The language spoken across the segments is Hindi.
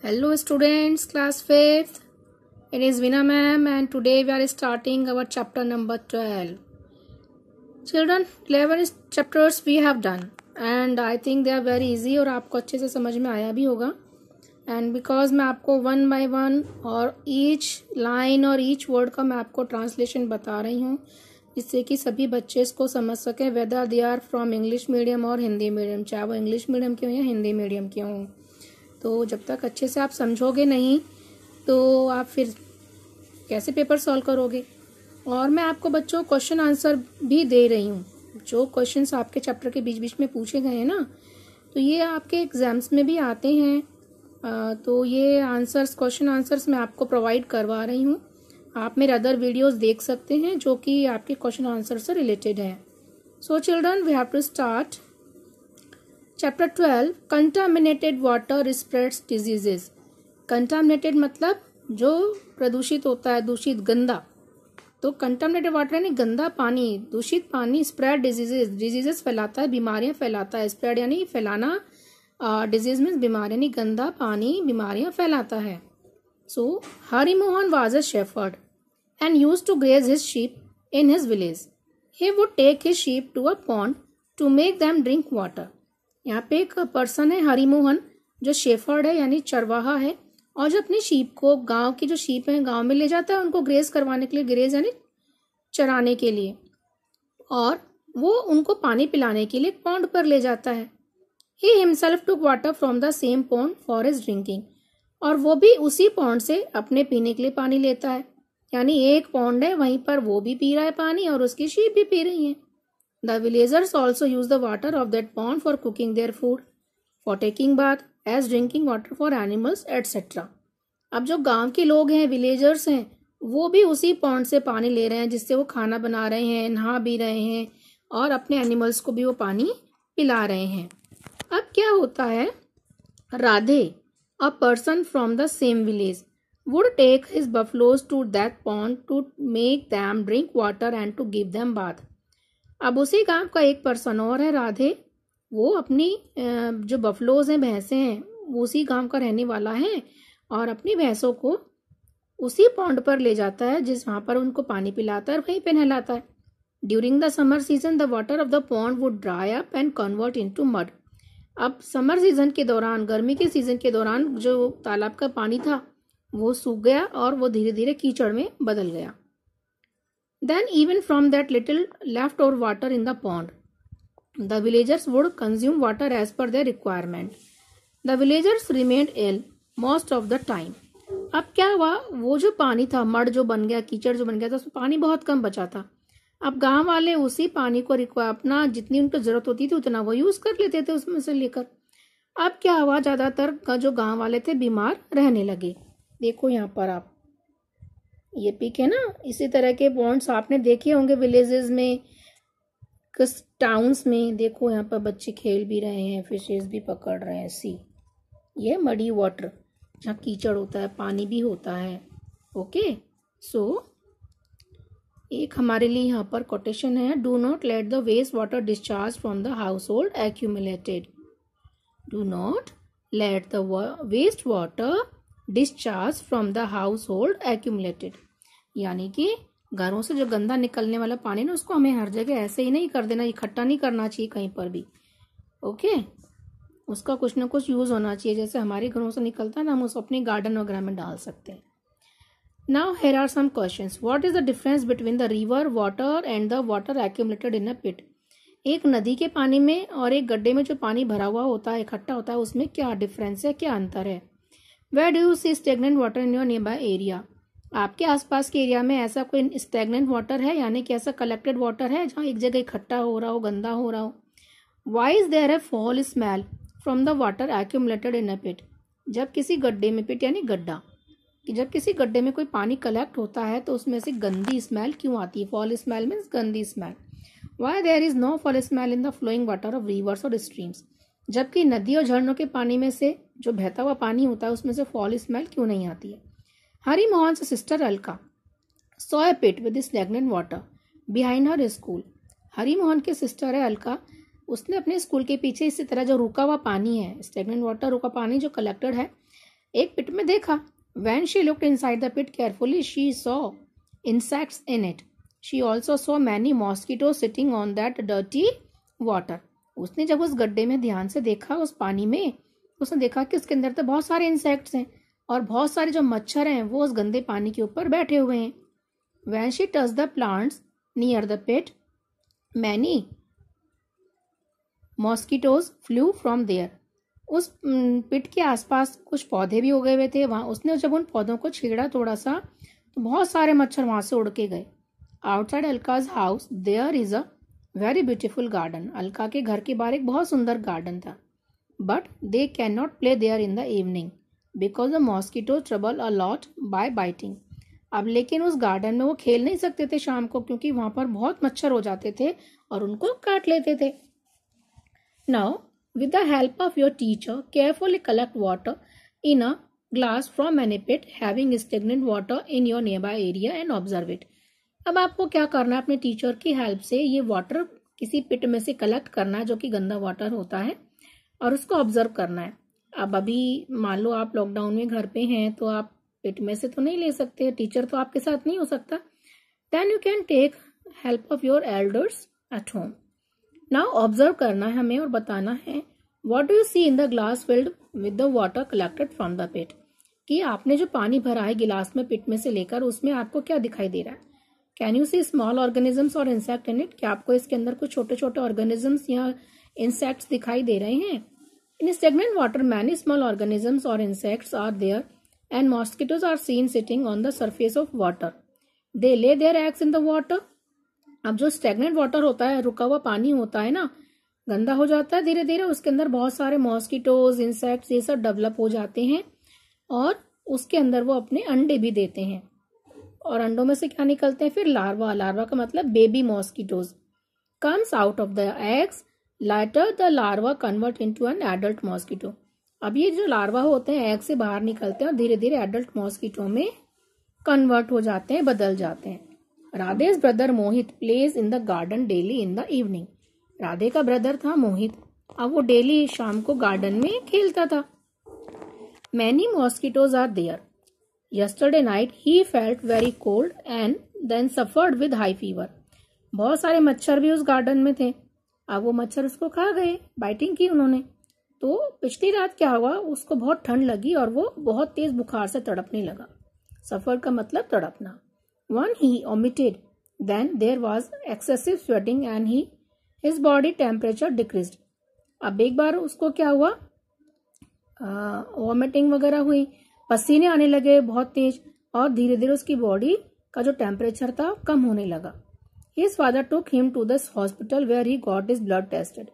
Hello students, class 5th. It is Veena ma'am and today we are starting our chapter number 12. Children, 11 chapters we have done and I think they are very easy और आपको अच्छे से समझ में आया भी होगा. And because मैं आपको one by one और each line और each word का मैं आपको translation बता रही हूँ जिससे कि सभी बच्चे इसको समझ सकें whether they are from English medium और हिंदी मीडियम, चाहे वो इंग्लिश मीडियम के हों या हिंदी मीडियम के हों. तो जब तक अच्छे से आप समझोगे नहीं तो आप फिर कैसे पेपर सॉल्व करोगे. और मैं आपको बच्चों क्वेश्चन आंसर भी दे रही हूँ. जो क्वेश्चंस आपके चैप्टर के बीच बीच में पूछे गए हैं ना, तो ये आपके एग्जाम्स में भी आते हैं. तो ये आंसर्स, क्वेश्चन आंसर्स मैं आपको प्रोवाइड करवा रही हूँ. आप मेरे अदर वीडियोस देख सकते हैं जो कि आपके क्वेश्चन आंसर से रिलेटेड है. So children, we have to start. Chapter 12, contaminated water spreads diseases. Contaminated मतलब जो प्रदूषित होता है, दूषित, गंदा. तो कंटामिनेटेड वाटर यानी गंदा पानी, दूषित पानी. स्प्रेड डिजीजेस, डिजीजेस फैलाता है, बीमारियां फैलाता है. स्प्रेड यानी फैलाना, डिजीज मीन्स बीमारी, यानी गंदा पानी बीमारियां फैलाता है. So Hari Mohan was a shepherd and used to graze his sheep in his village. He would take his sheep to a pond to make them drink water. यहाँ पे एक पर्सन है हरि मोहन जो शेफर्ड है यानी चरवाहा है और जो अपनी शीप को, गांव की जो शीप है, गांव में ले जाता है उनको ग्रेज करवाने के लिए, ग्रेज यानी चराने के लिए, और वो उनको पानी पिलाने के लिए पॉन्ड पर ले जाता है. He himself took water from the same pond for his drinking. और वो भी उसी पॉन्ड से अपने पीने के लिए पानी लेता है. यानी एक पॉन्ड है, वहीं पर वो भी पी रहा है पानी और उसकी शीप भी पी रही है. The villagers also use the water of that pond for cooking their food, for taking bath, as drinking water for animals, etc. अब जो गांव के लोग हैं, विलेजर्स हैं, वो भी उसी पॉन्ड से पानी ले रहे हैं जिससे वो खाना बना रहे हैं, नहा भी रहे हैं और अपने एनिमल्स को भी वो पानी पिला रहे हैं. अब क्या होता है, Radhe, a person from the same village, would take his buffaloes to that pond to make them drink water and to give them bath. अब उसी गांव का एक पर्सन और है, राधे. वो अपनी जो बफलोज हैं, भैंसें हैं, उसी गांव का रहने वाला है और अपनी भैंसों को उसी पॉन्ड पर ले जाता है जिस वहां पर उनको पानी पिलाता है और वहीं पे नहलाता है. During the summer season the water of the pond would dry up and convert into mud. अब समर सीजन के दौरान, गर्मी के सीजन के दौरान जो तालाब का पानी था वो सूख गया और वो धीरे धीरे कीचड़ में बदल गया. Then even from that little leftover water in the pond, the villagers would consume water as per their requirement. The villagers remained ill most of the time. अब क्या हुआ, वो जो पानी था, मड जो बन गया, कीचड़ जो बन गया था, उसमें पानी बहुत कम बचा था. अब गांव वाले उसी पानी को अपना जितनी उनको जरूरत होती थी उतना वो यूज कर लेते थे उसमें से लेकर. अब क्या हुआ, ज्यादातर जो गांव वाले थे बीमार रहने लगे. देखो यहाँ पर आप ये पिक है ना, इसी तरह के पॉन्ड्स आपने देखे होंगे विलेजेस में, किस टाउन्स में. देखो यहाँ पर बच्चे खेल भी रहे हैं, फिशेस भी पकड़ रहे हैं. सी, ये मडी वाटर जहाँ कीचड़ होता है, पानी भी होता है. ओके, सो एक हमारे लिए यहाँ पर कोटेशन है, do not let the waste water discharge from the household accumulated. Do not let the waste water discharge from the household accumulated. यानी कि घरों से जो गंदा निकलने वाला पानी ना, उसको हमें हर जगह ऐसे ही नहीं कर देना, इकट्ठा नहीं करना चाहिए कहीं पर भी. ओके, उसका कुछ ना कुछ यूज होना चाहिए. जैसे हमारे घरों से निकलता है ना, हम उसको अपने गार्डन वगैरह में डाल सकते हैं. Now here are some questions. What is the difference between the river water and the water accumulated in a pit. एक नदी के पानी में और एक गड्ढे में जो पानी भरा हुआ होता है, इकट्ठा होता है, उसमें क्या डिफरेंस है, क्या अंतर है. Where do you see stagnant water in your nearby area? आपके आसपास के एरिया में ऐसा कोई स्टैगनेंट वाटर है, यानी कि ऐसा कलेक्टेड वाटर है जहाँ एक जगह इकट्ठा हो रहा हो, गंदा हो रहा हो. Why is there a foul smell from the water accumulated in a pit? जब किसी गड्ढे में, पिट यानी गड्ढा, कि जब किसी गड्ढे में कोई पानी कलेक्ट होता है तो उसमें से गंदी स्मेल क्यों आती है. फॉल स्मेल मीन्स गंदी smell. Why there is no foul smell in the flowing water of rivers or streams? जबकि नदी और झरनों के पानी में से जो बहता हुआ पानी होता है उसमें से फॉल स्मेल क्यों नहीं आती है. हरी मोहन से sister Alka saw a pit with stagnant water behind her school. Hari Mohan की सिस्टर है अलका, उसने अपने स्कूल के पीछे इसी तरह जो रुका हुआ पानी है, स्टैग्नेंट वाटर, रुका पानी जो कलेक्टेड है, एक पिट में देखा। When she looked inside the pit carefully, she saw insects in it. She also saw many mosquitoes sitting on that dirty water. उसने जब उस गड्ढे में ध्यान से देखा, उस पानी में, उसने देखा कि उसके अंदर तो बहुत सारे इंसेक्ट्स हैं और बहुत सारे जो मच्छर हैं वो उस गंदे पानी के ऊपर बैठे हुए हैं। When she touched the plants near the pit, many mosquitoes flew from there. उस पिट के आसपास कुछ पौधे भी उगे हुए थे। वहां उसने जब उन पौधों को छेड़ा थोड़ा सा तो बहुत सारे मच्छर वहां से उड़ के गए। Outside अलकाज house there is a very beautiful garden. Alka के घर के बाहर एक बहुत सुंदर गार्डन था। But they can not play there in the evening because the mosquito trouble a lot bye biting. अब लेकिन उस गार्डन में वो खेल नहीं सकते थे शाम को, क्योंकि वहां पर बहुत मच्छर हो जाते थे और उनको काट लेते थे। Now with the help of your teacher, carefully collect water in a glass from any pit having stagnant water in your nearby area and observe it. अब आपको क्या करना है, अपने टीचर की हेल्प से ये वाटर किसी पिट में से कलेक्ट करना है जो कि गंदा वाटर होता है और उसको ऑब्जर्व करना है। अब अभी मान लो आप लॉकडाउन में घर पे हैं तो आप पिट में से तो नहीं ले सकते, टीचर तो आपके साथ नहीं हो सकता। Then you can take help of your elders at home. Now observe करना है हमें और बताना है what do you see in the glass filled with the water collected from the pit, कि आपने जो पानी भरा है गिलास में पिट में से लेकर उसमें आपको क्या दिखाई दे रहा है। Can you see small organisms और इंसेक्ट इन इट, क्या आपको इसके अंदर कुछ छोटे छोटे ऑर्गेनिजम्स या इंसेक्ट्स दिखाई दे रहे हैं। In stagnant water many small organisms और insects are there and mosquitoes are seen sitting on the surface of water. They lay their eggs in the water. अब जो स्टेगनेंट वाटर होता है, रुका हुआ पानी होता है ना, गंदा हो जाता है धीरे धीरे, उसके अंदर बहुत सारे मॉस्किटोज इंसेक्ट्स ये सब डेवलप हो जाते हैं और उसके अंदर वो अपने अंडे भी देते हैं। और अंडों में से क्या निकलते हैं फिर लार्वा। लार्वा का मतलब baby mosquitoes comes out of the eggs. Lighter the larva convert into an adult mosquito. अब ये जो लार्वा होते हैं एग से बाहर निकलते हैं और धीरे धीरे एडल्ट मॉस्किटो में कन्वर्ट हो जाते हैं, बदल जाते हैं। Radhe's brother Mohit plays in the garden daily in the evening. Radhe का ब्रदर था मोहित, अब वो डेली शाम को गार्डन में खेलता था। Many mosquitoes are there. Yesterday night he felt very cold and then suffered with high fever. बहुत सारे मच्छर भी उस गार्डन में थे। अब वो मच्छर उसको खा गए, बाइटिंग की उन्होंने। तो पिछली रात क्या हुआ, उसको बहुत ठंड लगी और वो बहुत तेज बुखार से तड़पने लगा। सफर का मतलब तड़पना। When he vomited, then there was excessive sweating and his body temperature decreased. अब एक बार उसको क्या हुआ, वॉमिटिंग वगैरह हुई, पसीने आने लगे बहुत तेज और धीरे धीरे उसकी बॉडी का जो टेम्परेचर था कम होने लगा। His father took him to this hospital where he got his blood tested.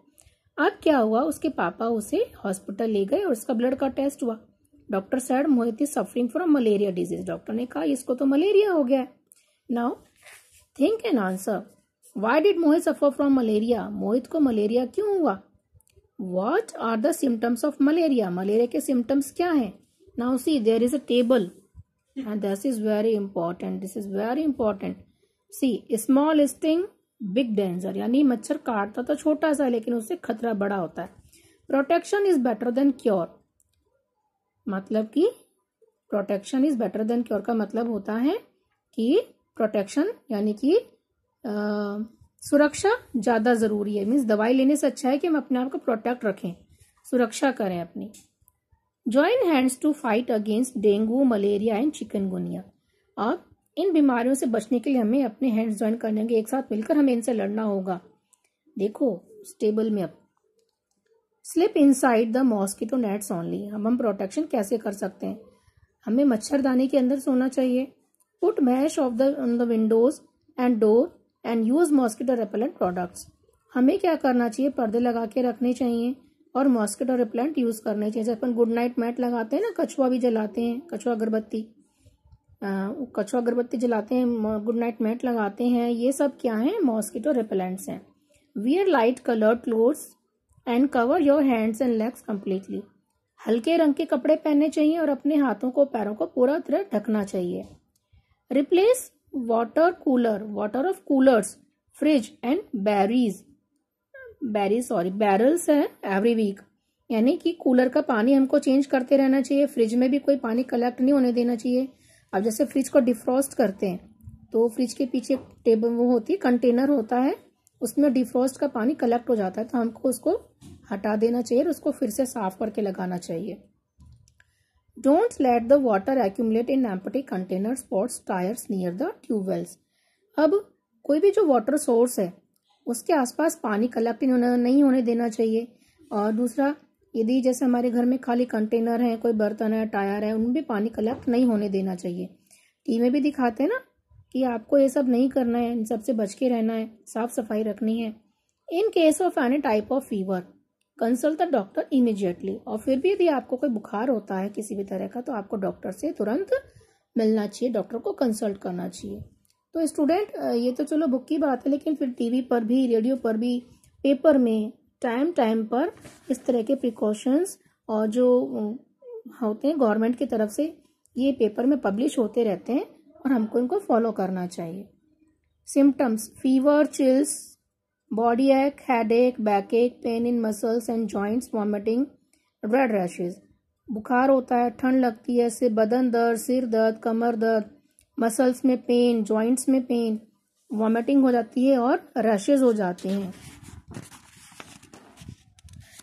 अब क्या हुआ, उसके पापा उसे हॉस्पिटल ले गए और उसका ब्लड का टेस्ट हुआ। Doctor said Mohit is suffering from malaria disease. Doctor ने कहा इसको तो मलेरिया हो गया है। Now, think and answer. Why did Mohit suffer from malaria? मोहित को मलेरिया क्यों हुआ? What are the symptoms of malaria? Malaria के symptoms क्या हैं? Now see, there is a table, and this is very important. This is very important. See, small sting, big danger. यानी मच्छर काटता तो छोटा सा लेकिन उससे खतरा बड़ा होता है। Protection is better than cure. मतलब कि protection is better than cure का मतलब होता है कि प्रोटेक्शन यानी कि सुरक्षा ज्यादा जरूरी है। मीन्स दवाई लेने से अच्छा है कि हम अपने आप को प्रोटेक्ट रखें, सुरक्षा करें अपनी। Join hands to fight against dengue, malaria and chikungunya. और इन बीमारियों से बचने के लिए हमें अपने हैंड्स ज्वाइन करने के, एक साथ मिलकर हमें इनसे लड़ना होगा। देखो टेबल में अब slip inside the mosquito nets only. अब हम प्रोटेक्शन कैसे कर सकते हैं, हमें मच्छरदानी के अंदर सोना चाहिए। Put mesh on the windows and door and use mosquito repellent products. हमें क्या करना चाहिए, पर्दे लगा के रखने चाहिए और मॉस्किटो रिपेलेंट यूज करने चाहिए। जैसे अपन गुड नाइट मैट लगाते हैं ना, कछुआ भी जलाते हैं, कछुआ अगरबत्ती जलाते हैं, गुड नाइट मैट लगाते हैं, ये सब क्या है, मॉस्किटो रिपेलेंट्स हैं। Wear light colored clothes and cover your hands and legs completely. हल्के रंग के कपड़े पहनने चाहिए और अपने हाथों को पैरों को पूरा तरह ढकना चाहिए। Replace water of coolers, fridge and barrels है every week. यानी कि कूलर का पानी हमको चेंज करते रहना चाहिए, फ्रिज में भी कोई पानी कलेक्ट नहीं होने देना चाहिए। अब जैसे फ्रिज को डिफ्रॉस्ट करते हैं तो फ्रिज के पीछे टेबल वो होती है, कंटेनर होता है, उसमें डिफ्रॉस्ट का पानी कलेक्ट हो जाता है, तो हमको उसको हटा देना चाहिए और उसको फिर से साफ करके लगाना चाहिए। Don't let the water accumulate in empty containers, pots, tyres near the tube wells. अब कोई भी जो वाटर सोर्स है उसके आसपास पानी कलेक्ट नहीं होने देना चाहिए। और दूसरा, यदि जैसे हमारे घर में खाली कंटेनर है, कोई बर्तन है, टायर है, उनमें भी पानी कलेक्ट नहीं होने देना चाहिए। टीवी में भी दिखाते हैं ना कि आपको ये सब नहीं करना है, इन सबसे बच के रहना है, साफ सफाई रखनी है। In case of any type of fever consult the doctor immediately. और फिर भी यदि आपको कोई बुखार होता है किसी भी तरह का तो आपको डॉक्टर से तुरंत मिलना चाहिए, डॉक्टर को कंसल्ट करना चाहिए। तो स्टूडेंट, ये तो चलो बुक की बात है, लेकिन फिर टीवी पर भी, रेडियो पर भी, पेपर में टाइम पर इस तरह के प्रिकॉशंस और जो होते हैं गवर्नमेंट की तरफ से, ये पेपर में पब्लिश होते रहते हैं और हमको इनको फॉलो करना चाहिए। सिम्टम्स: फीवर, चिल्स, बॉडी एक, हेडेक, बैक एक, pain in muscles and joints, vomiting, red rashes. बुखार होता है, ठंड लगती है, सिर बदन दर्द, सिर दर्द, कमर दर्द, मसल्स में पेन, जॉइंट्स में पेन, वॉमिटिंग हो जाती है और रैशेज हो जाते हैं।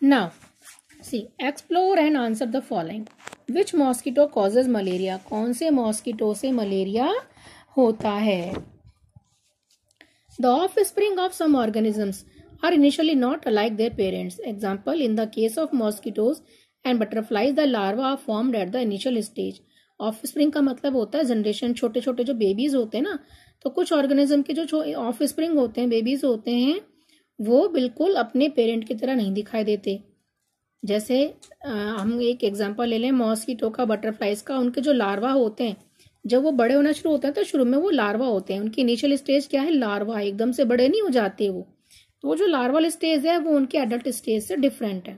Now, see, explore and answer the following. Which mosquito causes malaria? कौन से मॉस्किटो से मलेरिया होता है? The offspring of some organisms are initially not like their parents. Example, in the case of mosquitoes and butterflies, the larvae are formed at the initial stage. Offspring का मतलब होता है जनरेशन, छोटे छोटे जो बेबीज होते हैं ना, तो कुछ ऑर्गेनिज्म के जो ऑफस्प्रिंग होते हैं, बेबीज होते हैं, वो बिल्कुल अपने पेरेंट की तरह नहीं दिखाई देते। जैसे हम एक एग्जांपल ले लें मॉस्किटो का, बटरफ्लाइज का। उनके जो लार्वा होते हैं, जब वो बड़े होना शुरू होते हैं तो शुरू में वो लार्वा होते हैं, उनकी इनिशियल स्टेज क्या है, लार्वा, एकदम से बड़े नहीं हो जाते वो। तो वो जो लार्वल स्टेज है वो उनके एडल्ट स्टेज से डिफरेंट है।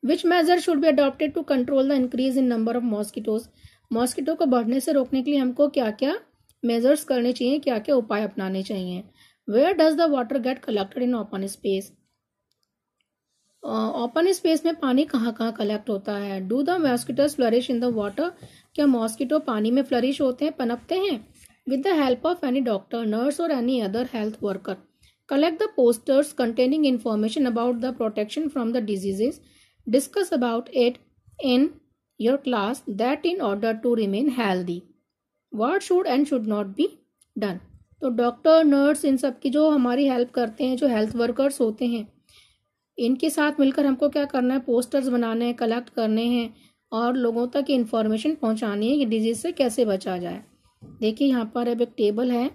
Which measure should be adopted to control the increase in number of mosquitoes? Mosquito को बढ़ने से रोकने के लिए हमको क्या क्या मेजर्स करने चाहिए, क्या क्या उपाय अपनाने चाहिए? Where does the water get collected in open space? Open space में पानी कहाँ कहाँ कलेक्ट होता है? Do the mosquitoes flourish in the water? क्या मॉस्किटो पानी में फ्लरिश होते हैं, पनपते हैं? With the help of any doctor, nurse और any other health worker, collect the posters containing information about the protection from the diseases, discuss about it in your class that in order to remain healthy, what should and should not be done. तो डॉक्टर, नर्स, इन सब की जो हमारी हेल्प करते हैं, जो हेल्थ वर्कर्स होते हैं, इनके साथ मिलकर हमको क्या करना है, पोस्टर्स बनाने हैं, कलेक्ट करने हैं और लोगों तक इन्फॉर्मेशन पहुंचानी है कि डिजीज से कैसे बचा जाए। देखिए यहाँ पर अब एक टेबल है,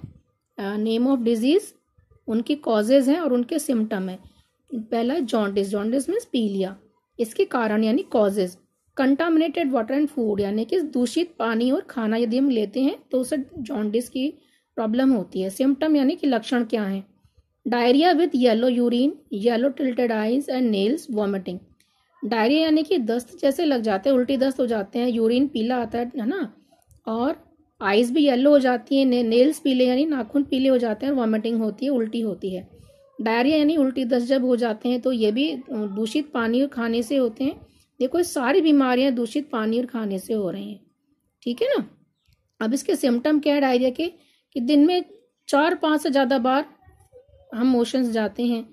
नेम ऑफ डिजीज, उनकी कॉजेज हैं और उनके सिम्टम है। पहला जॉन्डिस, जॉन्डिस मीन्स पीलिया, इसके कारण यानी causes. Contaminated water and food, यानी कि दूषित पानी और खाना यदि हम लेते हैं तो उससे जॉन्डिस की प्रॉब्लम होती है। सिम्टम यानी कि लक्षण क्या है? Diarrhoea with yellow urine, yellow tilted eyes and nails, vomiting. Diarrhoea यानी कि दस्त जैसे लग जाते हैं, उल्टी दस्त हो जाते हैं, यूरिन पीला आता है ना, और आईज भी येलो हो जाती है, नेल्स पीले यानी नाखून पीले हो जाते हैं, और वॉमिटिंग होती है, उल्टी होती है। डायरिया यानी उल्टी दस्त जब हो जाते हैं तो ये भी दूषित पानी और खाने से होते हैं। देखो, सारी बीमारियां दूषित पानी और खाने से हो रही हैं, ठीक है ना। अब इसके सिम्टम क्या है डायरिया के, कि दिन में 4-5 से ज़्यादा बार हम मोशंस जाते हैं,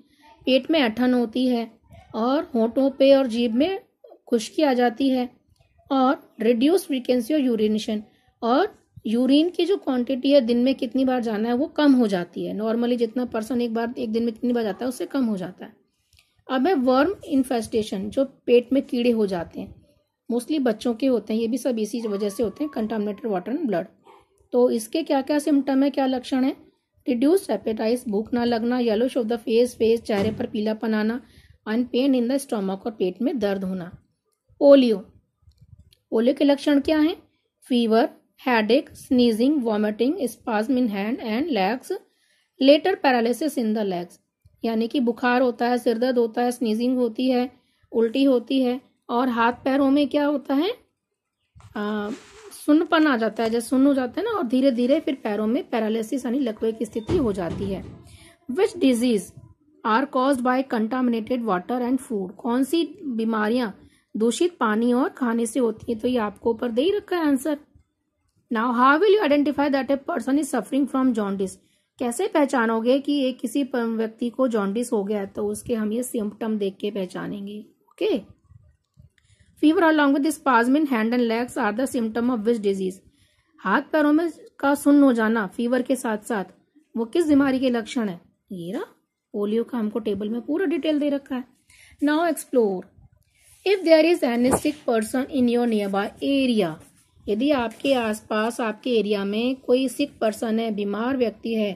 पेट में ऐंठन होती है और होंठों पे और जीभ में खुश्की आ जाती है, और रिड्यूस फ्रीक्वेंसी और यूरिनेशन, और यूरिन की जो क्वांटिटी है दिन में कितनी बार जाना है वो कम हो जाती है। नॉर्मली जितना पर्सन एक दिन में कितनी बार जाता है उससे कम हो जाता है। अब है वर्म इन्फेस्टेशन, जो पेट में कीड़े हो जाते हैं, मोस्टली बच्चों के होते हैं, ये भी सब इसी वजह से होते हैं, कंटामिनेटेड वाटर एंड ब्लड। तो इसके क्या क्या सिम्टम है, क्या लक्षण है? रिड्यूस्ड एपेटाइट, भूख ना लगना, येलोइश ऑफ द फेस, चेहरे पर पीलापन आना, and pain in the stomach, और पेट में दर्द होना। पोलियो, पोलियो के लक्षण क्या है? Fever, headache, sneezing, vomiting, spasm in hand and legs, later paralysis in the legs. यानी कि बुखार होता है, सिर दर्द होता है, स्नीजिंग होती है, उल्टी होती है, और हाथ पैरों में क्या होता है, सुन्नपन आ जाता है, जैसे सुन्न हो जाता है ना, और धीरे धीरे फिर पैरों में पैरालिसिस यानी लकवे की स्थिति हो जाती है। Which disease are caused by contaminated water and food? कौन सी बीमारियां दूषित पानी और खाने से होती है। तो ये आपको ऊपर दे ही रखा है answer. Now how will you identify that a person is suffering from jaundice? कैसे पहचानोगे कि एक किसी व्यक्ति को जॉन्डिस हो गया है? तो उसके हम ये सिम्टम देख के पहचानेंगे। Okay, fever along with spasm in hand and legs are the symptom of which disease? हाथ पैरों में का सुन्न हो जाना फीवर के साथ साथ वो किस बीमारी के लक्षण है? ये रहा, पोलियो का हमको टेबल में पूरा डिटेल दे रखा है। Now explore, if there is any sick person in your nearby area, यदि आपके आसपास आपके एरिया में कोई सिक पर्सन है, बीमार व्यक्ति है,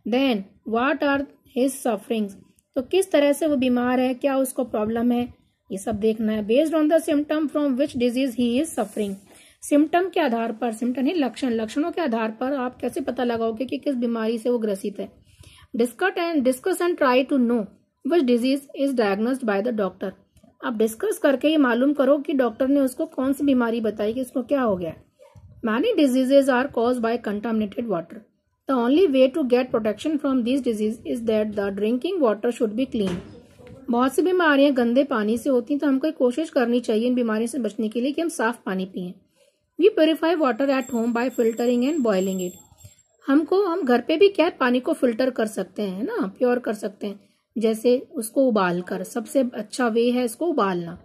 then what are his sufferings? तो किस तरह से वो बीमार है, क्या उसको प्रॉब्लम है, ये सब देखना है। Based on the symptom from which disease he is suffering, symptom के आधार पर, सिम्टम नहीं लक्षणों के आधार पर आप कैसे पता लगाओगे कि किस बीमारी से वो ग्रसित है। Discuss and try to know which disease is diagnosed by the doctor. आप डिस्कस करके ये मालूम करो कि डॉक्टर ने उसको कौन सी बीमारी बताई कि उसको क्या हो गया। Many diseases are caused by contaminated water. The only way to get protection from this disease is that the drinking water should be clean. बहुत सी बीमारियां गंदे पानी से होती हैं, तो हमको कोशिश करनी चाहिए इन बीमारियों से बचने के लिए कि हम साफ पानी पिएं। We purify water at home by filtering and boiling it. हम घर पे भी क्या पानी को फिल्टर कर सकते हैं ना, प्योर कर सकते हैं, जैसे उसको उबाल कर। सबसे अच्छा वे है इसको उबालना।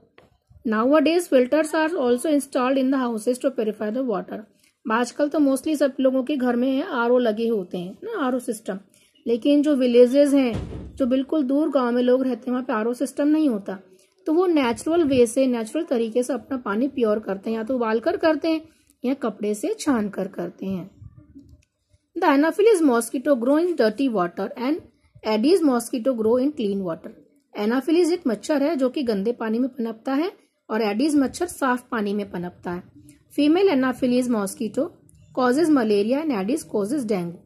Nowadays filters are also installed in the houses to purify the water. आजकल तो मोस्टली सब लोगों के घर में आरओ लगे होते हैं ना, आरओ सिस्टम। लेकिन जो विलेजेस हैं, जो बिल्कुल दूर गांव में लोग रहते हैं, वहां पे आरओ सिस्टम नहीं होता, तो वो नेचुरल वे से, नेचुरल तरीके से अपना पानी प्योर करते हैं। या तो उबाल कर करते हैं या कपड़े से छान कर करते हैं। The anopheles mosquito grow in dirty water and aedes mosquito grow in clean water. Anopheles एक मच्छर है जो कि गंदे पानी में पनपता है और एडीज मच्छर साफ पानी में पनपता है। Female anopheles mosquito causes malaria and aedes causes dengue.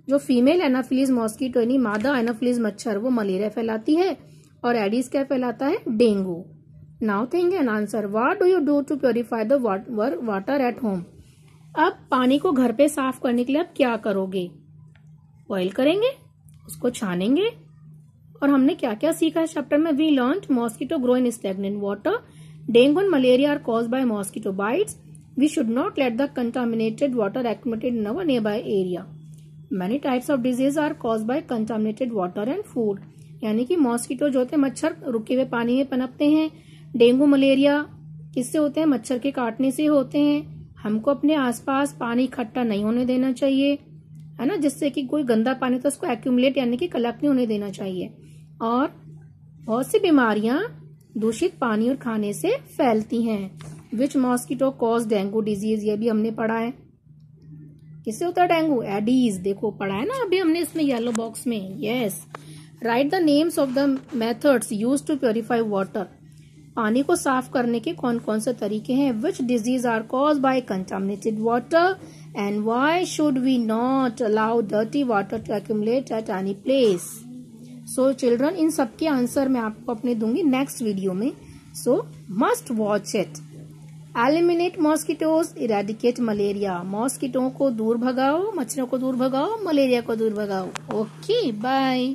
जो फीमेल एनाफिलिस मॉस्किटो यानी मादा एनाफिलिस मच्छर वो मलेरिया फैलाती है और एडीज क्या फैलाता है? Dengue. Now think an answer, what do you do to purify the water at home? अब पानी को घर पे साफ करने के लिए आप क्या करोगे? बॉइल करेंगे, उसको छानेंगे। और हमने क्या क्या सीखा है चैप्टर में? We learned mosquito grow in stagnant water, dengue and malaria are caused by mosquito bites, we should not let the contaminated water accumulated in our nearby area, many types of disease are caused by contaminated water and food. यानी कि मॉस्किटो जो होते हैं मच्छर रुके हुए पानी में पनपते हैं। डेंगू मलेरिया किससे होते हैं? मच्छर के काटने से होते हैं। हमको अपने आसपास पानी इकट्ठा नहीं होने देना चाहिए, है ना, जिससे कि कोई गंदा पानी तो उसको एक्यूमुलेट यानी कि कलेक्ट नहीं होने देना चाहिए। और बहुत सी बीमारियां दूषित पानी और खाने से फैलती हैं। विच मॉस्किटो कॉज डेंगू डिजीज, ये भी हमने पढ़ा है। किससे होता है डेंगू? एडीज। देखो पढ़ा है ना अभी हमने इसमें येलो बॉक्स में। Yes, write the names of the methods used to purify water. पानी को साफ करने के कौन कौन से तरीके हैं? Which disease are caused by contaminated water and why should we not allow dirty water to accumulate at any place. So children, इन सबके आंसर मैं आपको अपने दूंगी नेक्स्ट वीडियो में, so must watch it. Eliminate mosquitoes, eradicate malaria. Mosquito को दूर भगाओ, मच्छरों को दूर भगाओ, मलेरिया को दूर भगाओ। Okay, bye.